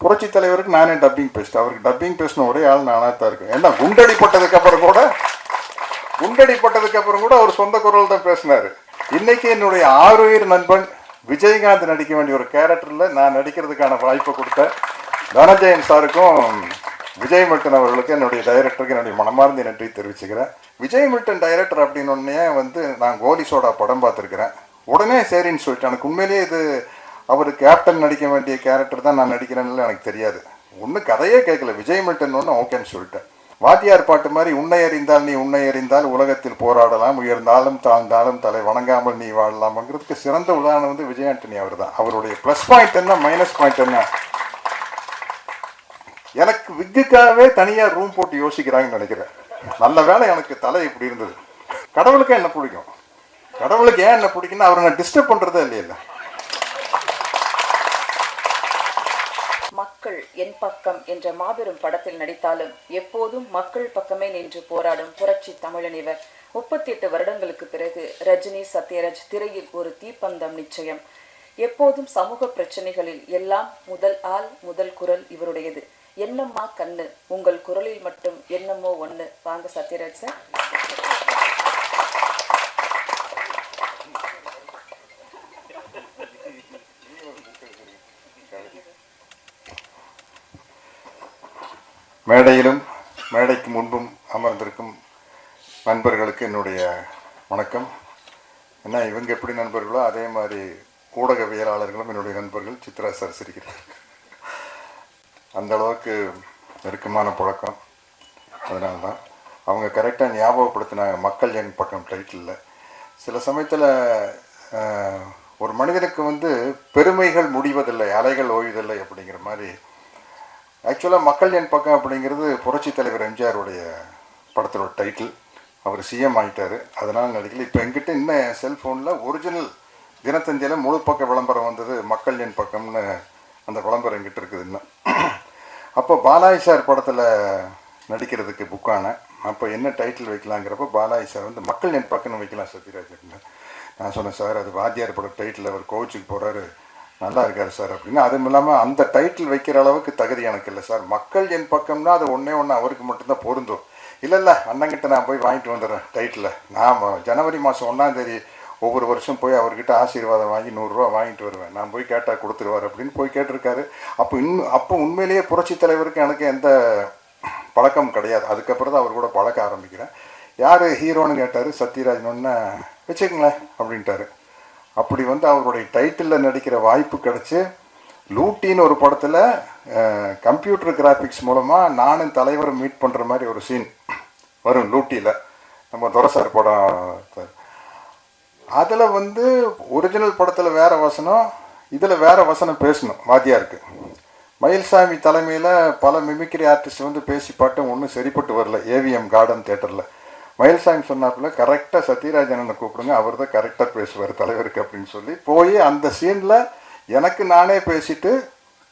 புரட்சி தலைவருக்கு நானே டப்பிங் பேசிட்டேன். அவருக்கு டப்பிங் பேசின ஒரே ஆள் நானாக தான் இருக்கேன். ஏன்னா குண்டடிப்பட்டதுக்கு அப்புறம் கூட அவர் சொந்த குரல் தான் பேசினாரு. இன்னைக்கு என்னுடைய ஆறுயிர் நண்பன் விஜயகாந்த் நடிக்க வேண்டிய ஒரு கேரக்டர்ல நான் நடிக்கிறதுக்கான வாய்ப்பை கொடுத்த தனஞ்சயன் சாருக்கும் விஜய் மில்டன் அவர்களுக்கு, என்னுடைய டைரக்டருக்கு என்னுடைய மனமார்ந்த நன்றி தெரிவிச்சுக்கிறேன். விஜய் மில்டன் டைரக்டர் அப்படின்னு நான் கோலி சோடா படம் பார்த்துருக்கிறேன். உடனே சரின்னு சொல்லிட்டு, எனக்கு உண்மையிலேயே இது அவர் கேப்டன் நடிக்க வேண்டிய கேரக்டர் தான் நான் நடிக்கிறேன்னு எனக்கு தெரியாது. ஒன்றும் கதையே கேட்கல, விஜய் மில்டன் ஒன்று ஓகேன்னு சொல்லிட்டேன். வாத்தியார் பாட்டு மாதிரி உன்னை அறிந்தால் நீ உன்னை அறிந்தால் உலகத்தில் போராடலாம், உயர்ந்தாலும் தாழ்ந்தாலும் தலை வணங்காமல் நீ வாழலாம்ங்கிறதுக்கு சிறந்த உதாரணம் வந்து விஜய் ஆண்டனி அவர் தான். அவருடைய ப்ளஸ் பாயிண்ட் என்ன, மைனஸ் பாயிண்ட் என்ன? எனக்கு விக்குக்காகவே தனியாக ரூம் போட்டு யோசிக்கிறாங்கன்னு நினைக்கிறேன். நல்ல வேலை எனக்கு தலை இப்படி இருந்தது. கடவுளுக்கு என்ன பிடிக்கும், கடவுளுக்கு ஏன் என்ன பிடிக்குன்னா அவரை நான் டிஸ்டர்ப் பண்ணுறதே இல்லையில்ல. மக்கள் என் பக்கம் என்ற மாபெரும் படத்தில் நடித்தாலும் எப்போதும் மக்கள் பக்கமே நின்று போராடும் புரட்சி தமிழன் இவர். 38 வருடங்களுக்கு பிறகு ரஜினி சத்யராஜ் திரையில் ஒரு தீப்பந்தம் நிச்சயம். எப்போதும் சமூக பிரச்சனைகளில் எல்லாம் முதல் ஆள் முதல் குரல் இவருடையது. என்னம்மா கண்ணு, உங்கள் குரலில் மட்டும் என்னமோ ஒண்ணு. வாங்க சத்யராஜ் சார். மேடையிலும் மேடைக்கு முன்பும் அமர்ந்திருக்கும் நண்பர்களுக்கு என்னுடைய வணக்கம். ஏன்னா இவங்க எப்படி நண்பர்களோ அதே மாதிரி ஊடகவியலாளர்களும் என்னுடைய நண்பர்கள். சித்ரா சார் சிரிக்கிறார், அந்த அளவுக்கு நெருக்கமான பழக்கம். அதனால தான் அவங்க கரெக்டாக ஞாபகப்படுத்தினாங்க மக்கள் என் பக்கம் டைட்டிலில். சில சமயத்தில் ஒரு மனிதனுக்கு வந்து பெருமைகள் முடிவதில்லை, அலைகள் ஓய்வதில்லை அப்படிங்கிற மாதிரி. ஆக்சுவலாக மக்கள் என் பக்கம் அப்படிங்கிறது புரட்சி தலைவர் எம்ஜிஆருடைய படத்தோட டைட்டில். அவர் சிஎம் ஆகிட்டார், அதனால் நடிக்கல. இப்போ என்கிட்ட இன்னும் செல்ஃபோனில் ஒரிஜினல் தினத்தந்தியில் முழு பக்க விளம்பரம் வந்தது, மக்கள் என் பக்கம்னு அந்த விளம்பரம் என்கிட்ட இருக்குது இன்னும். அப்போ பாலாஜி சார் படத்தில் நடிக்கிறதுக்கு புக்கான அப்போ என்ன டைட்டில் வைக்கலாங்கிறப்போ பாலாஜி சார் வந்து மக்கள் என் பக்கம்னு வைக்கலாம் சத்யராஜ் அப்படின்னு. நான் சொன்னேன், சார் அது வாத்தியார் படம் டைட்டில், அவர் கோச்சுக்கு போகிறாரு, நல்லா இருக்காரு சார் அப்படின்னு. அதுவும் இல்லாமல் அந்த டைட்டில் வைக்கிற அளவுக்கு தகுதி எனக்கு இல்லை சார். மக்கள் என் பக்கம்னா அது ஒன்றே அவருக்கு மட்டும்தான் பொருந்தும். இல்லை அண்ணங்கிட்ட நான் போய் வாங்கிட்டு வந்துடுறேன் டைட்டில். நான் ஜனவரி மாதம் 1ஆம் தேதி ஒவ்வொரு வருஷம் போய் அவர்கிட்ட ஆசீர்வாதம் வாங்கி 100 ரூபா வாங்கிட்டு வருவேன். நான் போய் கேட்டால் கொடுத்துருவார் அப்படின்னு போய் கேட்டிருக்காரு. அப்போ உண்மையிலேயே புரட்சி தலைவருக்கு எனக்கு எந்த பழக்கம் கிடையாது. அதுக்கப்புறம் தான் அவர் கூட பழக்க ஆரம்பிக்கிறேன். யார் ஹீரோன்னு கேட்டார். சத்யராஜ்னு வச்சுக்கங்களேன் அப்படின்ட்டாரு. அப்படி வந்து அவருடைய டைட்டிலில் நடிக்கிற வாய்ப்பு கிடச்சி லூட்டின்னு ஒரு படத்தில் கம்ப்யூட்டர் கிராஃபிக்ஸ் மூலமாக நானும் தலைவரை மீட் பண்ணுற மாதிரி ஒரு சீன் வரும் லூட்டியில். நம்ம துரைசார் படம். அதில் வந்து ஒரிஜினல் படத்தில் வேறு வசனம், இதில் வேறு வசனம் பேசணும் வாத்தியாருக்கு. மயில்சாமி தலைமையில் பல மிமிக்ரி ஆர்டிஸ்ட் வந்து பேசி பாட்டும் ஒன்றும் சரிப்பட்டு வரல ஏவிஎம் கார்டன் தேட்டரில். மயில்சாமி சொன்னாப்புல கரெக்டாக சத்யராஜனை கூப்பிடுங்க, அவர் தான் கரெக்டாக பேசுவார் தலைவருக்கு அப்படின்னு சொல்லி போய் அந்த சீனில் எனக்கு நானே பேசிட்டு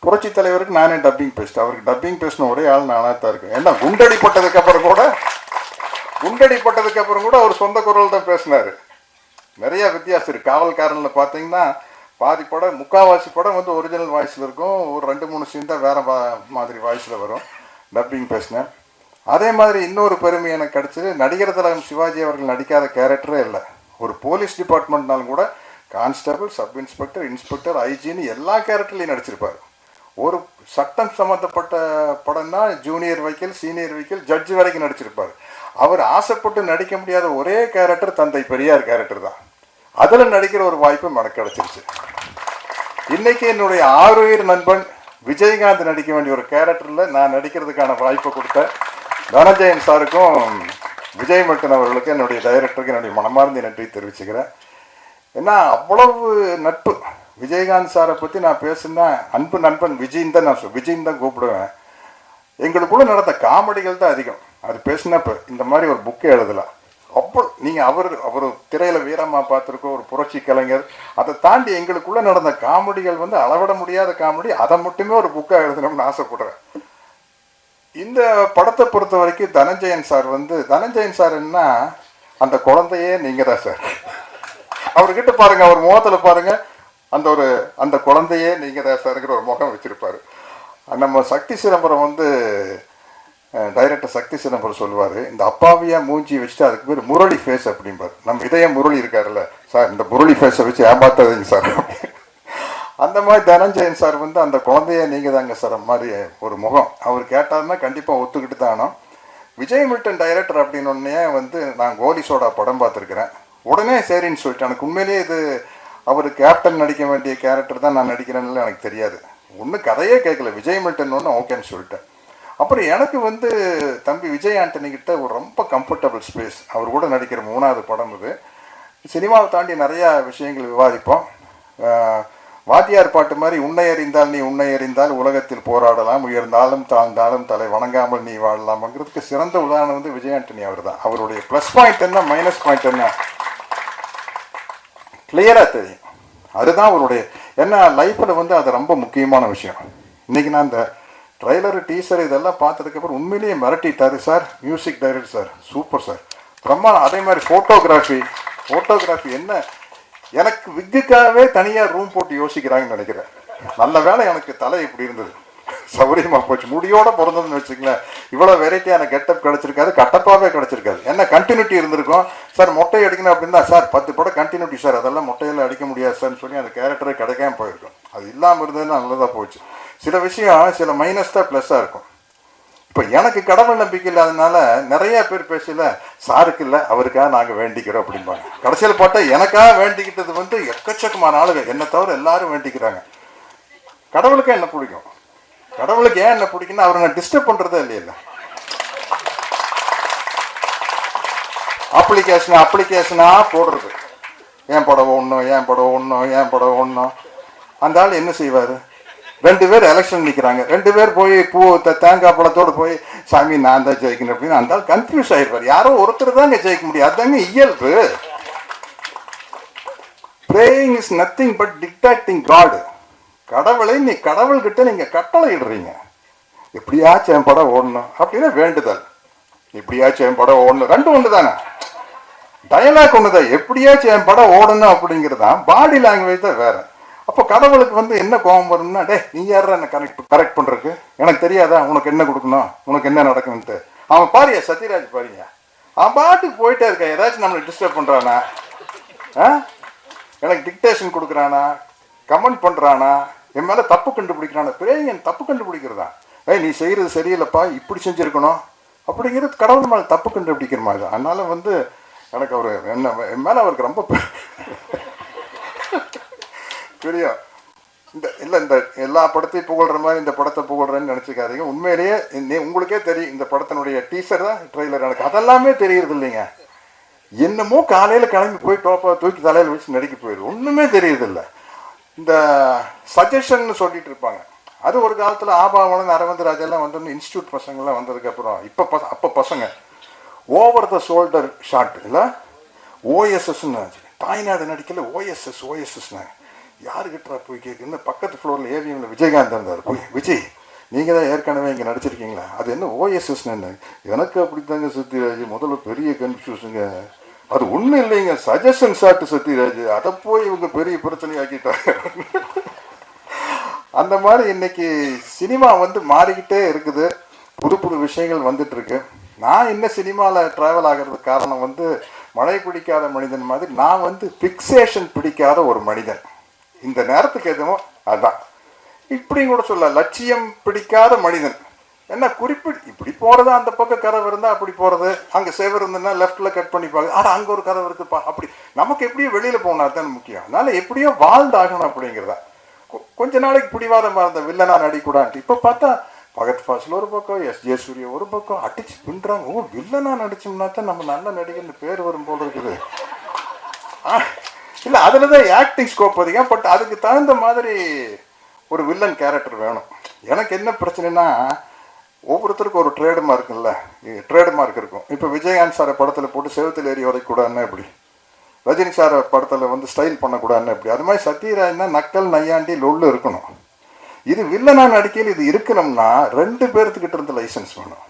புரட்சி தலைவருக்கு நானே டப்பிங் பேசிட்டேன். அவருக்கு டப்பிங் பேசின ஒரே ஆள் நானாக தான் இருக்கேன். ஏன்னா குண்டடிப்பட்டதுக்கு அப்புறம் கூட அவர் சொந்த குரல் தான் பேசினார். நிறைய வித்தியாசம் இருக்குது. காவல்காரனில் பார்த்தீங்கன்னா பாதி படம், முக்கால்வாசி படம் வந்து ஒரிஜினல் வாய்ஸில் இருக்கும், ஒரு 2-3 சீன் தான் வேறு மாதிரி வாய்ஸில் வரும். டப்பிங் பேசினேன். அதே மாதிரி இன்னொரு பெருமை எனக்கு கிடச்சிது. நடிகர் திலகம் சிவாஜி அவர்கள் நடிக்காத கேரக்டரே இல்லை. ஒரு போலீஸ் டிபார்ட்மெண்ட்னாலும் கூட கான்ஸ்டபிள், சப் இன்ஸ்பெக்டர், இன்ஸ்பெக்டர், ஐஜின்னு எல்லா கேரக்டர்லையும் நடிச்சிருப்பார். ஒரு சட்டம் சம்மந்தப்பட்ட படம்னா ஜூனியர் வைக்கல், சீனியர் வைக்கல், ஜட்ஜு வரைக்கும் நடிச்சிருப்பார். அவர் ஆசைப்பட்டு நடிக்க முடியாத ஒரே கேரக்டர் தந்தை பெரியார் கேரக்டர் தான். அதில் நடிக்கிற ஒரு வாய்ப்பு எனக்கு கிடச்சிருச்சு. இன்றைக்கி என்னுடைய ஆறுயிர் நண்பன் விஜயகாந்த் நடிக்க வேண்டிய ஒரு கேரக்டரில் நான் நடிக்கிறதுக்கான வாய்ப்பை கொடுத்த தனஞ்சயன் சாருக்கும் விஜய் மில்டன் அவர்களுக்கு, என்னுடைய டைரக்டருக்கு என்னுடைய மனமார்ந்த நன்றி தெரிவிச்சுக்கிறேன். ஏன்னா அவ்வளவு நட்பு. விஜயகாந்த் சாரை பற்றி நான் பேசுனா அன்பு நண்பன் விஜயின் தான் விஜயின் தான் கூப்பிடுவேன். எங்களுக்குள்ளே நடந்த காமெடிகள் தான் அதிகம். அது பேசினப்போ இந்த மாதிரி ஒரு புக்கே எழுதலாம். அப்போ நீங்கள் அவர் திரையில் வீரமாக பார்த்துருக்கோம், ஒரு புரட்சி கலைஞர். அதை தாண்டி எங்களுக்குள்ளே நடந்த காமெடிகள் வந்து அளவிட முடியாத காமெடி. அதை மட்டுமே ஒரு புக்காக எழுதணும்னு ஆசைப்படுறேன். இந்த படத்தை பொறுத்த வரைக்கும் தனஞ்சயன் சார் என்ன, அந்த குழந்தையே நீங்கள் தான் சார். அவர்கிட்ட பாருங்கள், அவர் முகத்தில் பாருங்கள், அந்த குழந்தையே நீங்கள் தான் சார்ங்கிற ஒரு முகம் வச்சுருப்பார். நம்ம சக்தி சிதம்பரம் வந்து டைரக்டர் சக்தி சிதம்பரம் சொல்லுவார், இந்த அப்பாவியா மூஞ்சி வச்சுட்டு அதுக்கு பேர் முரளி ஃபேஸ் அப்படிம்பார். நம்ம இதயம் முரளி இருக்காருல்ல சார், இந்த முரளி ஃபேஸை வச்சு ஏமாத்தாதீங்க சார். அந்த மாதிரி தனஞ்சயன் சார் வந்து அந்த குழந்தைய நீங்கள் தாங்க சார் மாதிரி ஒரு முகம். அவர் கேட்டாருன்னா கண்டிப்பாக ஒத்துக்கிட்டு தானோ. விஜய் மில்டன் டைரக்டர் அப்படின்னே வந்து நான் கோலி சோடா படம் பார்த்துருக்குறேன். உடனே சரின்னு சொல்லிட்டு, எனக்கு உண்மையிலேயே இது அவர் கேப்டன் நடிக்க வேண்டிய கேரக்டர் தான் நான் நடிக்கிறேன்னு எனக்கு தெரியாது. ஒன்றும் கதையே கேட்கல, விஜய் மில்டன் ஒன்று ஓகேன்னு சொல்லிட்டேன். அப்புறம் எனக்கு வந்து தம்பி விஜய் ஆண்டனி கிட்ட ஒரு ரொம்ப கம்ஃபர்டபுள் ஸ்பேஸ். அவர் கூட நடிக்கிற 3வது படம் இது. சினிமாவை தாண்டி நிறையா விஷயங்கள் விவாதிப்போம். வாத்தியார் பாட்டு மாதிரி உன்னை அறிந்தால் நீ உன்னை அறிந்தால் உலகத்தில் போராடலாம், உயர்ந்தாலும் தாழ்ந்தாலும் தலை வணங்காமல் நீ வாழலாம்ங்கிறதுக்கு சிறந்த உதாரணம் வந்து விஜய் ஆண்டனி அவர் தான். அவருடைய ப்ளஸ் பாயிண்ட் என்ன மைனஸ் பாயிண்ட் என்ன கிளியராக தெரியும். அதுதான் அவருடைய என்ன லைஃப்பில் வந்து அது ரொம்ப முக்கியமான விஷயம். இன்றைக்கி நான் இந்த ட்ரைலரு டீசர் இதெல்லாம் பார்த்ததுக்கப்புறம் உண்மையிலேயே மிரட்டிட்டாரு sir. Music director sir super sir, பிரம்மாண்டம். அதே மாதிரி ஃபோட்டோகிராஃபி என்ன, எனக்கு விக்குக்காகவே தனியாக ரூம் போட்டு யோசிக்கிறாங்கன்னு நினைக்கிறேன். நல்ல வேலை எனக்கு தலை இப்படி இருந்தது, சௌரியமாக போச்சு. முடியோட பிறந்ததுன்னு வச்சுங்களேன், இவ்வளோ வெரைட்டியான கெட்டப் கிடச்சிருக்காது, கட்டப்பாகவே கிடச்சிருக்காது. என்ன கண்டினியூட்டி இருந்திருக்கும் சார். மொட்டை அடிக்கணும் அப்படின்னா சார் 10 படம் கண்டினியூட்டி சார், அதெல்லாம் மொட்டையில் அடிக்க முடியாது சார்ன்னு சொல்லி அந்த கேரக்டரே கிடைக்காம போயிருக்கும். அது இல்லாமல் இருந்ததுன்னா நல்லதாக போச்சு. சில விஷயம் சில மைனஸ் தான் ப்ளஸ்ஸாக இருக்கும். இப்போ எனக்கு கடவுள் நம்பிக்கை இல்லாதனால நிறைய பேர் பேசல, சாருக்கு இல்லை அவருக்காக நாங்கள் வேண்டிக்கிறோம் அப்படிம்பாங்க. கடைசியில் பார்த்தா எனக்காக வேண்டிக்கிட்டது வந்து எக்கச்சக்கமான ஆளுங்க, என்னை தவிர எல்லாரும் வேண்டிக்கிறாங்க. கடவுளுக்கே என்ன பிடிக்கும், கடவுளுக்கு ஏன் என்ன பிடிக்குன்னா அவரை நான் டிஸ்டர்ப் பண்ணுறதே இல்லையில்ல. அப்ளிகேஷனாக போடுறது, ஏன் படம் ஒன்றும். அந்த ஆள் என்ன செய்வார், 2 பேர் எலெக்ஷன் நிற்கிறாங்க, 2 பேர் போய் தேங்காய் பழத்தோடு போய் சாமி நான் தான் ஜெயிக்கணும் அப்படின்னு அந்த ஆள் கன்ஃபியூஸ் ஆகிடுவார். யாரோ ஒருத்தர் தாங்க ஜெயிக்க முடியும், அதுதாங்க இயல்பு. Praying is nothing but dictating God. கடவுளை கடவுள்கிட்ட நீங்கள் கட்டளை இடுறீங்க, எப்படியாச்சும் என் படம் ஓடணும் அப்படின்னா வேண்டுதல். எப்படியாச்சும் என் படம் ஓடணும், 2 ஒன்று தானே, டயலாக் ஒன்று தான். எப்படியாச்சும் என் படம் ஓடணும் அப்படிங்கிறது தான், பாடி லாங்குவேஜ் தான் வேறு. அப்போ கடவுளுக்கு வந்து என்ன கோபம் வரும்னா, டே நீ யாரா என்ன கரெக்ட் பண்ணுறதுக்கு, எனக்கு தெரியாதா உனக்கு என்ன கொடுக்கணும், உனக்கு என்ன நடக்கணுன்ட்டு. அவன் பாரியா சத்யராஜ் பாருங்க, அவன் பாட்டுக்கு போயிட்டே இருக்கான். ஏதாச்சும் நம்மளை டிஸ்டர்ப் பண்ணுறானா, எனக்கு டிக்டேஷன் கொடுக்குறானா, கமெண்ட் பண்ணுறானா, என் மேலே தப்பு கண்டுபிடிக்கிறானா. பெரிய என் தப்பு கண்டுபிடிக்கிறதா, நீ செய்கிறது சரியில்லைப்பா இப்படி செஞ்சுருக்கணும் அப்படிங்கிறது கடவுள் மேலே தப்பு கண்டுபிடிக்கிற மாதிரி தான். அதனால் வந்து எனக்கு அவர் என் மேலே அவருக்கு ரொம்ப பெரிய இந்த எல்லா படத்தையும் புகழ்கிற மாதிரி இந்த படத்தை புகழ்றேன்னு நினச்சிக்காதீங்க. உண்மையிலேயே உங்களுக்கே தெரியும், இந்த படத்தினுடைய டீசர் தான் ட்ரெய்லர், எனக்கு அதெல்லாமே தெரியுறது இல்லைங்க. என்னமோ காலையில் கிளம்பி போய் டோப்பா தூக்கி தலையில் வச்சு நடிக்க போயிடுது, ஒன்றுமே தெரியுதில்லை. இந்த சஜஷன் சொல்லிட்டு இருப்பாங்க, அது ஒரு காலத்தில் ஆபாவனம் அரவிந்த் ராஜெல்லாம் வந்தோன்னு இன்ஸ்டியூட் பசங்கள்லாம் வந்ததுக்கப்புறம் அப்போ பசங்க ஓவர் த ஷோல்டர் ஷாட் இல்லை ஓஎஸ்எஸ்ன்னு தாய்நாடு நடிக்கல ஓஎஸ்எஸ்னா யாருக்கிட்ட போய் கேட்குன்னு பக்கத்து ஃப்ளோரில் ஏவிஎம்ல விஜயகாந்த் இருந்தார். போய் விஜய் நீங்கள் தான் ஏற்கனவே இங்கே நடிச்சிருக்கீங்களா, அது என்ன ஓஎஸ்எஸ்ன்னு. எனக்கு அப்படித்தாங்க சத்யராஜ், முதல்ல பெரிய கன்ஃபியூஷனுங்க, அது ஒன்றும் இல்லைங்க சஜஷன் ஷாட்டு சத்யராஜ், அதை போய் இவங்க பெரிய பிரச்சனை ஆக்கிட்டாங்க. அந்த மாதிரி இன்னைக்கு சினிமா வந்து மாறிக்கிட்டே இருக்குது, புது புது விஷயங்கள் வந்துட்டு இருக்கு. நான் இன்னும் சினிமாவில் ட்ராவல் ஆகிறதுக்கு காரணம் வந்து மழை பிடிக்காத மனிதன் மாதிரி நான் வந்து ஃபிக்ஸேஷன் பிடிக்காத ஒரு மனிதன். இந்த நேரத்துக்கு எதுவும் அதான் இப்படி கூட சொல்ல, லட்சியம் பிடிக்காத மனிதன். என்ன இப்படி போகிறது, அந்த பக்கம் கதவு இருந்தால் அப்படி போகிறது, அங்கே சேவர் இருந்ததுன்னா லெஃப்டில் கட் பண்ணிப்பாங்க, ஆனால் அங்கே ஒரு கதவு இருக்குப்பா, அப்படி நமக்கு எப்படியோ வெளியில் போனா தான் முக்கியம். அதனால எப்படியோ வாழ்ந்தாகணும் அப்படிங்கிறதா. கொஞ்ச நாளைக்கு பிடிவாதமாக இருந்த வில்லனா நடிக்கூடான்ட்டு இப்போ பார்த்தா பகத் ஃபாசில் ஒரு பக்கம், எஸ்ஜே சூர்யா ஒரு பக்கம் அடிச்சு பின்றாங்க. ஓ வில்லனா நடிச்சோம்னா தான் நம்ம நல்ல நடிகர்னு பேர் வரும் போல இருக்குது. இல்லை அதில் தான் ஆக்டிங் ஸ்கோப் அதிகம், பட் அதுக்கு தகுந்த மாதிரி ஒரு வில்லன் கேரக்டர் வேணும். எனக்கு என்ன பிரச்சனைனா, ஒவ்வொருத்தருக்கும் ஒரு ட்ரேடுமார்க் இருக்கும். இப்போ விஜயகாந்த் சாரை படத்தில் போட்டு செவத்தில் ஏறி உதைக்கூடாதுன்னா எப்படி, ரஜினி சாரை படத்தில் வந்து ஸ்டைல் பண்ணக்கூடாதுன்னு எப்படி, அது மாதிரி சத்யராஜ்னா நக்கல் நையாண்டி லொல்லு இருக்கணும். இது வில்லனா நடிக்கையில் இது இருக்கணும்னா 2 பேர்த்துக்கிட்ட இருந்து லைசன்ஸ் வேணும்.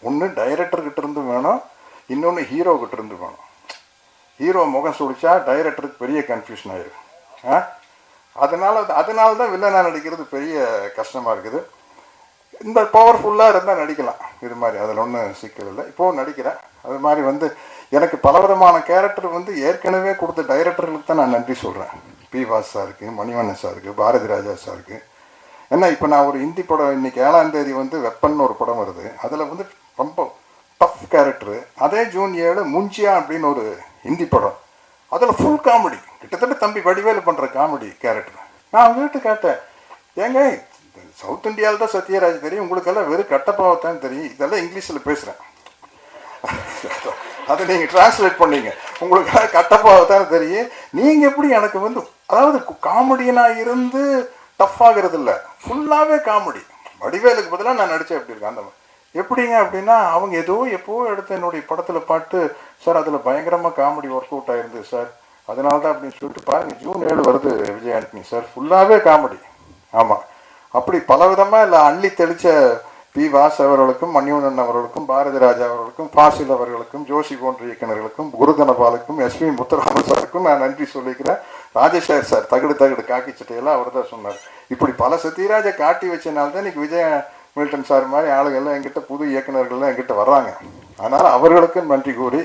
ஒன்று டைரக்டர்கிட்ட இருந்து வேணும், இன்னொன்று ஹீரோக்கிட்ட இருந்து வேணும். ஹீரோ முகம் சுடிச்சா டைரக்டருக்கு பெரிய கன்ஃபியூஷன் ஆயிடும். அதனால தான் வில்லனா நடிக்கிறது பெரிய கஷ்டமாக இருக்குது. இந்த பவர்ஃபுல்லாக இருந்தால் நடிக்கலாம். இது மாதிரி அதில் ஒன்றும் சிக்கல் இல்லை. இப்போது நடிக்கிறேன். அது மாதிரி வந்து எனக்கு பலவிதமான கேரக்டர் வந்து ஏற்கனவே கொடுத்த டைரக்டர்களுக்கு தான் நான் நன்றி சொல்கிறேன். பி வாஸ் சாருக்கு, மணிவண்ணன் சாருக்கு, பாரதி ராஜா சாருக்கு. ஏன்னா இப்போ நான் ஒரு ஹிந்தி படம் இன்னைக்கு 7ஆம் தேதி வந்து வெப்பன் ஒரு படம் வருது. அதில் வந்து ரொம்ப டஃப் கேரக்டரு. அதே ஜூன் 7 முஞ்சியா அப்படின்னு ஒரு ஹிந்தி படம். அதில் ஃபுல் காமெடி, கிட்டத்தட்ட தம்பி வடிவேலு பண்ணுற காமெடி கேரக்டர். நான் வீட்டு கேட்டேன், ஏங்க சவுத் இந்தியாவில் தான் சத்யராஜ் தெரியும், உங்களுக்கெல்லாம் வெறும் கட்டப்பாவத்தான் தெரியும், இதெல்லாம் இங்கிலீஷில் பேசுகிறேன், அதை நீங்கள் டிரான்ஸ்லேட் பண்ணீங்க, உங்களுக்கு கட்டப்பாவத்தான் தெரியும், நீங்கள் எப்படி எனக்கு வந்து அதாவது காமெடியனாக இருந்து டஃப் ஆகிறது இல்லை, ஃபுல்லாகவே காமெடி. வடிவேலுக்கு பதிலாக நான் நடித்தேன் எப்படி இருக்கேன் அந்த மாதிரி. எப்படிங்க அப்படின்னா அவங்க ஏதோ எப்போ எடுத்து என்னுடைய படத்தில் பாட்டு சார் அதில் பயங்கரமாக காமெடி ஒர்க் அவுட் ஆயிருந்து சார், அதனால தான் அப்படின்னு சொல்லிட்டு பாருங்கள் ஜூன் 7 வருது விஜய் ஆண்டனி சார், ஃபுல்லாகவே காமெடி. ஆமாம், அப்படி பலவிதமாக இல்லை அள்ளி தெளித்த பி வாஸ் அவர்களுக்கும், மணிவண்ணன் அவர்களுக்கும், பாரதி ராஜா அவர்களுக்கும், ஃபாசில் அவர்களுக்கும், ஜோஷி போன்ற இயக்குநர்களுக்கும், குருதனபாலுக்கும், எஸ்பி முத்துராமன் சாருக்கும் நான் நன்றி சொல்லிக்கிறேன். ராஜேஷர் சார் தகடு காக்கி சட்டையெல்லாம் அவர் தான் சொன்னார். இப்படி பல சத்யராஜை காட்டி வச்சனால்தான் இன்னைக்கு விஜய் மில்டன் சார் மாதிரி ஆளுகள்லாம் என்கிட்ட, புது இயக்குநர்கள்லாம் என்கிட்ட வர்றாங்க. அதனால் அவர்களுக்கும் நன்றி கூறி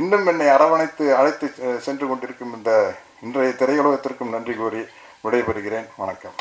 இன்னும் என்னை அரவணைத்து அழைத்து சென்று கொண்டிருக்கும் இந்த இன்றைய திரையுலகத்திற்கும் நன்றி கூறி விடைபெறுகிறேன். வணக்கம்.